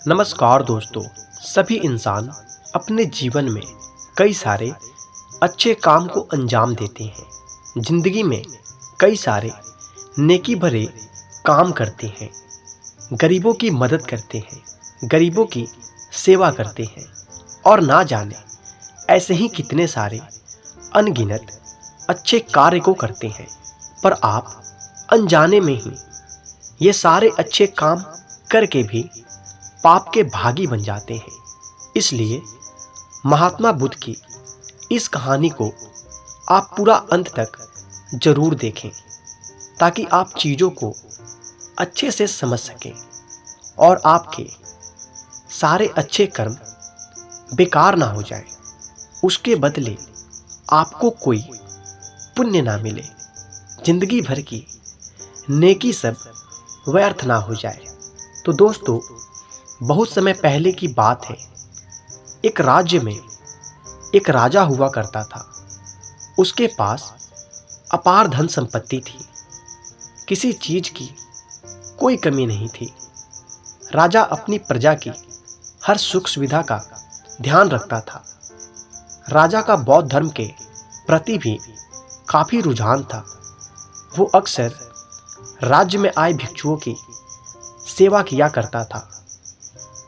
नमस्कार दोस्तों। सभी इंसान अपने जीवन में कई सारे अच्छे काम को अंजाम देते हैं। जिंदगी में कई सारे नेकी भरे काम करते हैं, गरीबों की मदद करते हैं, गरीबों की सेवा करते हैं और ना जाने ऐसे ही कितने सारे अनगिनत अच्छे कार्य को करते हैं। पर आप अनजाने में ही ये सारे अच्छे काम करके भी पाप के भागी बन जाते हैं। इसलिए महात्मा बुद्ध की इस कहानी को आप पूरा अंत तक जरूर देखें, ताकि आप चीज़ों को अच्छे से समझ सकें और आपके सारे अच्छे कर्म बेकार ना हो जाए, उसके बदले आपको कोई पुण्य ना मिले, जिंदगी भर की नेकी सब व्यर्थ ना हो जाए। तो दोस्तों, बहुत समय पहले की बात है। एक राज्य में एक राजा हुआ करता था। उसके पास अपार धन संपत्ति थी, किसी चीज की कोई कमी नहीं थी। राजा अपनी प्रजा की हर सुख सुविधा का ध्यान रखता था। राजा का बौद्ध धर्म के प्रति भी काफी रुझान था। वो अक्सर राज्य में आए भिक्षुओं की सेवा किया करता था।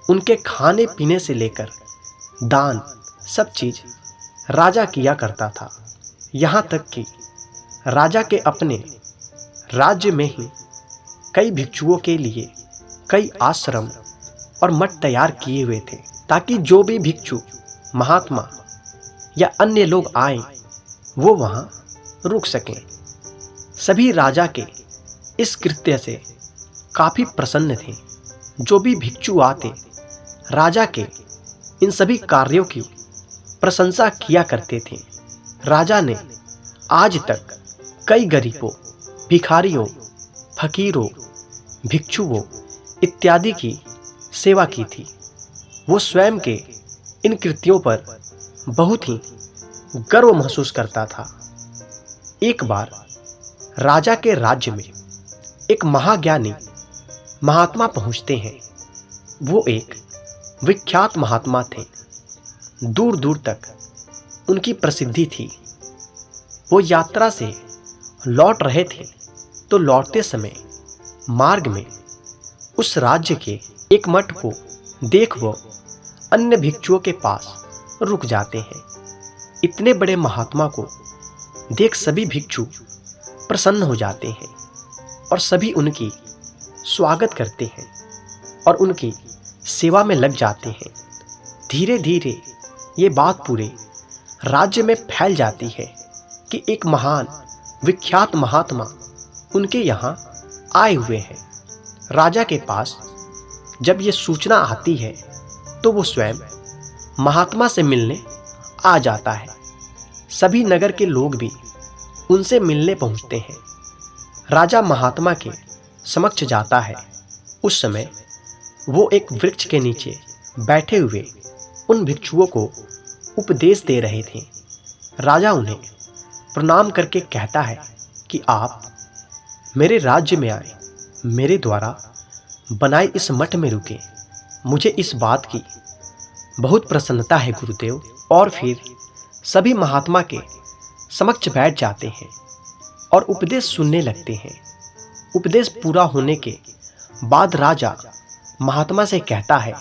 उनके खाने पीने से लेकर दान सब चीज राजा किया करता था। यहाँ तक कि राजा के अपने राज्य में ही कई भिक्षुओं के लिए कई आश्रम और मठ तैयार किए हुए थे, ताकि जो भी भिक्षु महात्मा या अन्य लोग आए वो वहाँ रुक सकें। सभी राजा के इस कृत्य से काफी प्रसन्न थे। जो भी भिक्षु आते राजा के इन सभी कार्यों की प्रशंसा किया करते थे। राजा ने आज तक कई गरीबों, भिखारियों, फकीरों, भिक्षुओं इत्यादि की सेवा की थी। वो स्वयं के इन कृत्यों पर बहुत ही गर्व महसूस करता था। एक बार राजा के राज्य में एक महाज्ञानी महात्मा पहुंचते हैं। वो एक विख्यात महात्मा थे। दूर दूर तक उनकी प्रसिद्धि थी। वो यात्रा से लौट रहे थे, तो लौटते समय मार्ग में उस राज्य के एक मठ को देख वो अन्य भिक्षुओं के पास रुक जाते हैं। इतने बड़े महात्मा को देख सभी भिक्षु प्रसन्न हो जाते हैं और सभी उनकी स्वागत करते हैं और उनकी सेवा में लग जाते हैं। धीरे धीरे ये बात पूरे राज्य में फैल जाती है कि एक महान विख्यात महात्मा उनके यहाँ आए हुए हैं। राजा के पास जब ये सूचना आती है तो वो स्वयं महात्मा से मिलने आ जाता है। सभी नगर के लोग भी उनसे मिलने पहुंचते हैं। राजा महात्मा के समक्ष जाता है। उस समय वो एक वृक्ष के नीचे बैठे हुए उन भिक्षुओं को उपदेश दे रहे थे। राजा उन्हें प्रणाम करके कहता है कि आप मेरे राज्य में आए, मेरे द्वारा बनाए इस मठ में रुके। मुझे इस बात की बहुत प्रसन्नता है गुरुदेव। और फिर सभी महात्मा के समक्ष बैठ जाते हैं और उपदेश सुनने लगते हैं। उपदेश पूरा होने के बाद राजा महात्मा से कहता है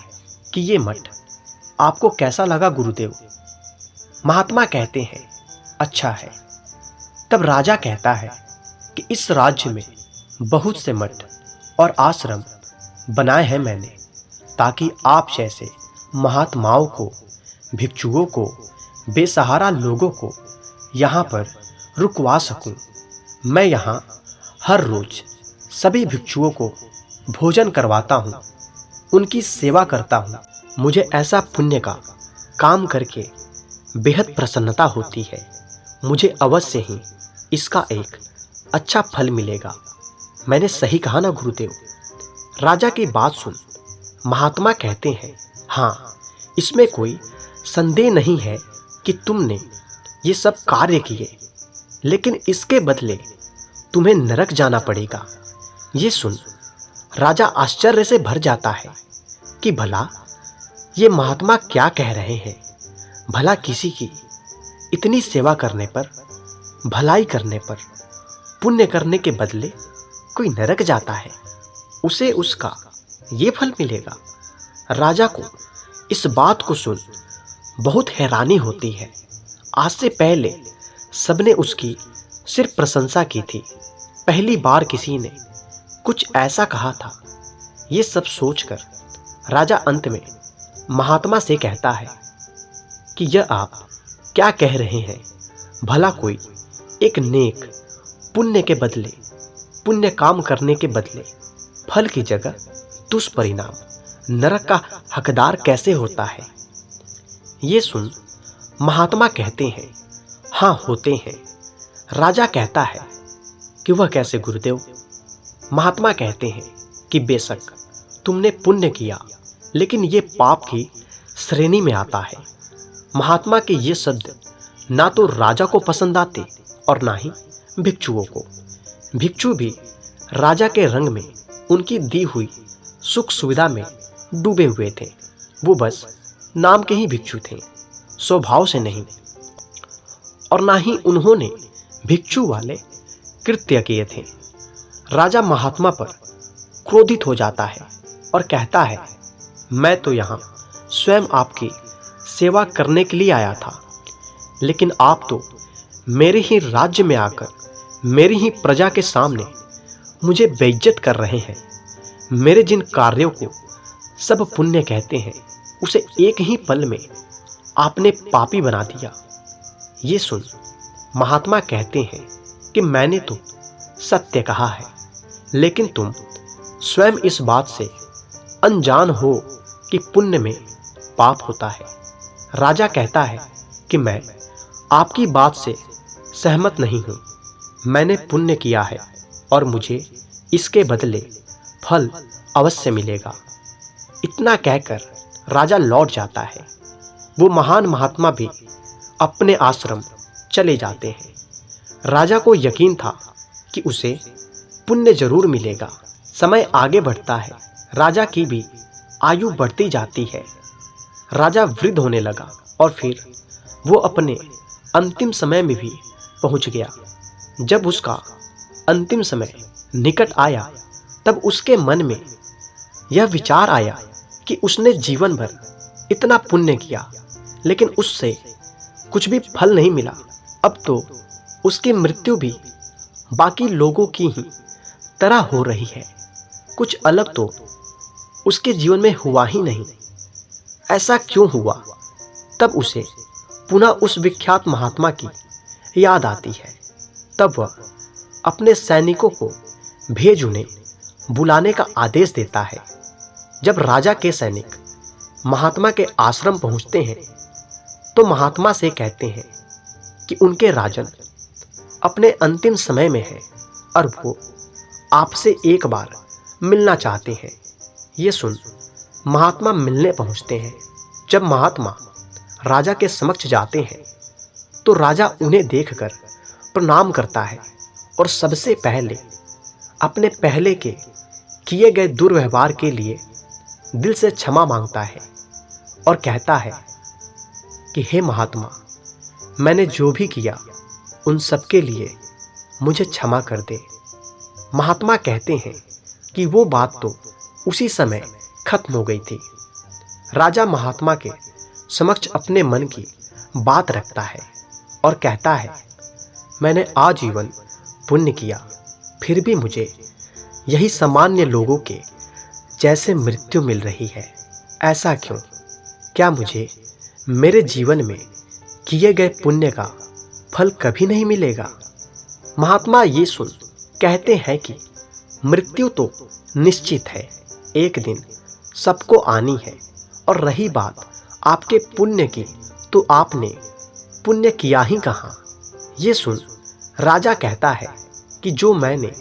कि ये मठ आपको कैसा लगा गुरुदेव? महात्मा कहते हैं अच्छा है। तब राजा कहता है कि इस राज्य में बहुत से मठ और आश्रम बनाए हैं मैंने, ताकि आप जैसे महात्माओं को, भिक्षुओं को, बेसहारा लोगों को यहाँ पर रुकवा सकूं। मैं यहाँ हर रोज सभी भिक्षुओं को भोजन करवाता हूँ, उनकी सेवा करता हूँ। मुझे ऐसा पुण्य का काम करके बेहद प्रसन्नता होती है। मुझे अवश्य ही इसका एक अच्छा फल मिलेगा। मैंने सही कहा ना गुरुदेव? राजा की बात सुन महात्मा कहते हैं हाँ, इसमें कोई संदेह नहीं है कि तुमने ये सब कार्य किए, लेकिन इसके बदले तुम्हें नरक जाना पड़ेगा। ये सुन राजा आश्चर्य से भर जाता है। कि भला ये महात्मा क्या कह रहे हैं। भला किसी की इतनी सेवा करने पर, भलाई करने पर, पुण्य करने के बदले कोई नरक जाता है, उसे उसका ये फल मिलेगा। राजा को इस बात को सुन बहुत हैरानी होती है। आज से पहले सबने उसकी सिर्फ प्रशंसा की थी, पहली बार किसी ने कुछ ऐसा कहा था। ये सब सोचकर राजा अंत में महात्मा से कहता है कि यह आप क्या कह रहे हैं। भला कोई एक नेक पुण्य के बदले, पुण्य काम करने के बदले फल की जगह दुष्परिणाम नरक का हकदार कैसे होता है। ये सुन महात्मा कहते हैं, हाँ होते हैं। राजा कहता है कि वह कैसे गुरुदेव। महात्मा कहते हैं कि बेशक तुमने पुण्य किया, लेकिन ये पाप की श्रेणी में आता है। महात्मा के ये शब्द ना तो राजा को पसंद आते और ना ही भिक्षुओं को। भिक्षु भी राजा के रंग में, उनकी दी हुई सुख सुविधा में डूबे हुए थे। वो बस नाम के ही भिक्षु थे, स्वभाव से नहीं। और ना ही उन्होंने भिक्षु वाले कृत्य किए थे। राजा महात्मा पर क्रोधित हो जाता है और कहता है, मैं तो यहाँ स्वयं आपकी सेवा करने के लिए आया था, लेकिन आप तो मेरे ही राज्य में आकर मेरी ही प्रजा के सामने मुझे बेइज्जत कर रहे हैं। मेरे जिन कार्यों को सब पुण्य कहते हैं, उसे एक ही पल में आपने पापी बना दिया। ये सुन महात्मा कहते हैं कि मैंने तो सत्य कहा है, लेकिन तुम स्वयं इस बात से अनजान हो कि पुण्य में पाप होता है। राजा कहता है कि मैं आपकी बात से सहमत नहीं हूँ। मैंने पुण्य किया है और मुझे इसके बदले फल अवश्य मिलेगा। इतना कहकर राजा लौट जाता है। वो महान महात्मा भी अपने आश्रम चले जाते हैं। राजा को यकीन था कि उसे पुण्य जरूर मिलेगा। समय आगे बढ़ता है, राजा की भी आयु बढ़ती जाती है। राजा वृद्ध होने लगा और फिर वो अपने अंतिम समय में भी पहुंच गया। जब उसका अंतिम समय निकट आया, तब उसके मन में यह विचार आया कि उसने जीवन भर इतना पुण्य किया, लेकिन उससे कुछ भी फल नहीं मिला। अब तो उसकी मृत्यु भी बाकी लोगों की ही तरह हो रही है। कुछ अलग तो उसके जीवन में हुआ ही नहीं। ऐसा क्यों हुआ? तब उसे पुनः उस विख्यात महात्मा की याद आती है। तब वह अपने सैनिकों को भेज उन्हें बुलाने का आदेश देता है। जब राजा के सैनिक महात्मा के आश्रम पहुंचते हैं, तो महात्मा से कहते हैं कि उनके राजन अपने अंतिम समय में है और वो आपसे एक बार मिलना चाहते हैं। ये सुन महात्मा मिलने पहुंचते हैं। जब महात्मा राजा के समक्ष जाते हैं, तो राजा उन्हें देखकर प्रणाम करता है और सबसे पहले अपने पहले के किए गए दुर्व्यवहार के लिए दिल से क्षमा मांगता है और कहता है कि हे महात्मा, मैंने जो भी किया उन सब के लिए मुझे क्षमा कर दे। महात्मा कहते हैं कि वो बात तो उसी समय खत्म हो गई थी। राजा महात्मा के समक्ष अपने मन की बात रखता है और कहता है, मैंने आजीवन पुण्य किया, फिर भी मुझे यही सामान्य लोगों के जैसे मृत्यु मिल रही है। ऐसा क्यों? क्या मुझे मेरे जीवन में किए गए पुण्य का फल कभी नहीं मिलेगा? महात्मा ये सुन कहते हैं कि मृत्यु तो निश्चित है, एक दिन सबको आनी है। और रही बात आपके पुण्य की, तो आपने पुण्य किया ही कहाँ? ये सुन राजा कहता है कि जो मैंने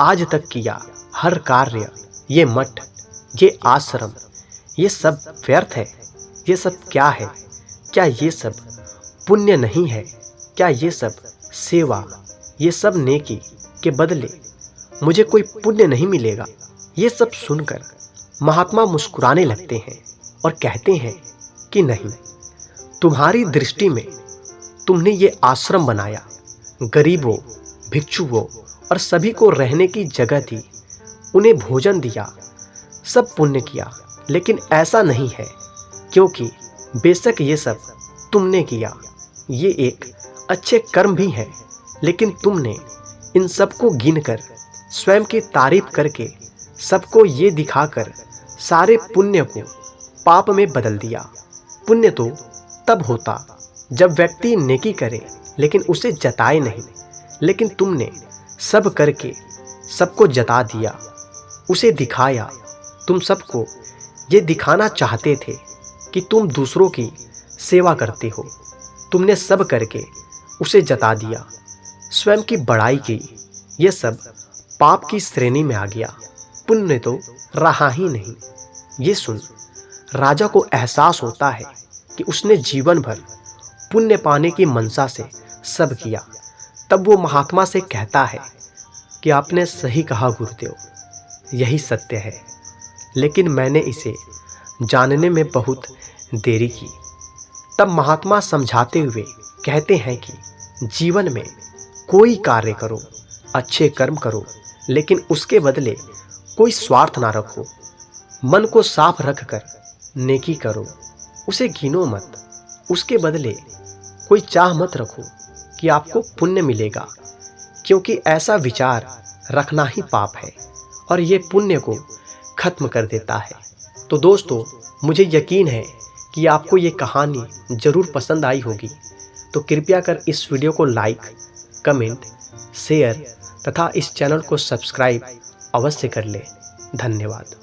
आज तक किया हर कार्य, ये मठ, ये आश्रम, ये सब व्यर्थ है। ये सब क्या है? क्या ये सब पुण्य नहीं है? क्या ये सब सेवा, ये सब नेकी के बदले मुझे कोई पुण्य नहीं मिलेगा? ये सब सुनकर महात्मा मुस्कुराने लगते हैं और कहते हैं कि नहीं, तुम्हारी दृष्टि में तुमने ये आश्रम बनाया, गरीबों, भिक्षुओं और सभी को रहने की जगह दी, उन्हें भोजन दिया, सब पुण्य किया। लेकिन ऐसा नहीं है, क्योंकि बेशक ये सब तुमने किया, ये एक अच्छे कर्म भी हैं, लेकिन तुमने इन सब को गिनकर, स्वयं की तारीफ करके, सबको ये दिखाकर सारे पुण्य को पाप में बदल दिया। पुण्य तो तब होता जब व्यक्ति नेकी करे लेकिन उसे जताए नहीं, लेकिन तुमने सब करके सबको जता दिया, उसे दिखाया। तुम सबको ये दिखाना चाहते थे कि तुम दूसरों की सेवा करते हो। तुमने सब करके उसे जता दिया, स्वयं की बड़ाई की। ये सब पाप की श्रेणी में आ गया, पुण्य तो रहा ही नहीं। ये सुन राजा को एहसास होता है कि उसने जीवन भर पुण्य पाने की मनसा से सब किया। तब वो महात्मा से कहता है कि आपने सही कहा गुरुदेव, यही सत्य है, लेकिन मैंने इसे जानने में बहुत देरी की। तब महात्मा समझाते हुए कहते हैं कि जीवन में कोई कार्य करो, अच्छे कर्म करो, लेकिन उसके बदले कोई स्वार्थ ना रखो। मन को साफ रखकर नेकी करो, उसे गिनो मत। उसके बदले कोई चाह मत रखो कि आपको पुण्य मिलेगा, क्योंकि ऐसा विचार रखना ही पाप है और ये पुण्य को खत्म कर देता है। तो दोस्तों, मुझे यकीन है कि आपको ये कहानी ज़रूर पसंद आई होगी। तो कृपया कर इस वीडियो को लाइक, कमेंट, शेयर तथा इस चैनल को सब्सक्राइब अवश्य कर लें। धन्यवाद।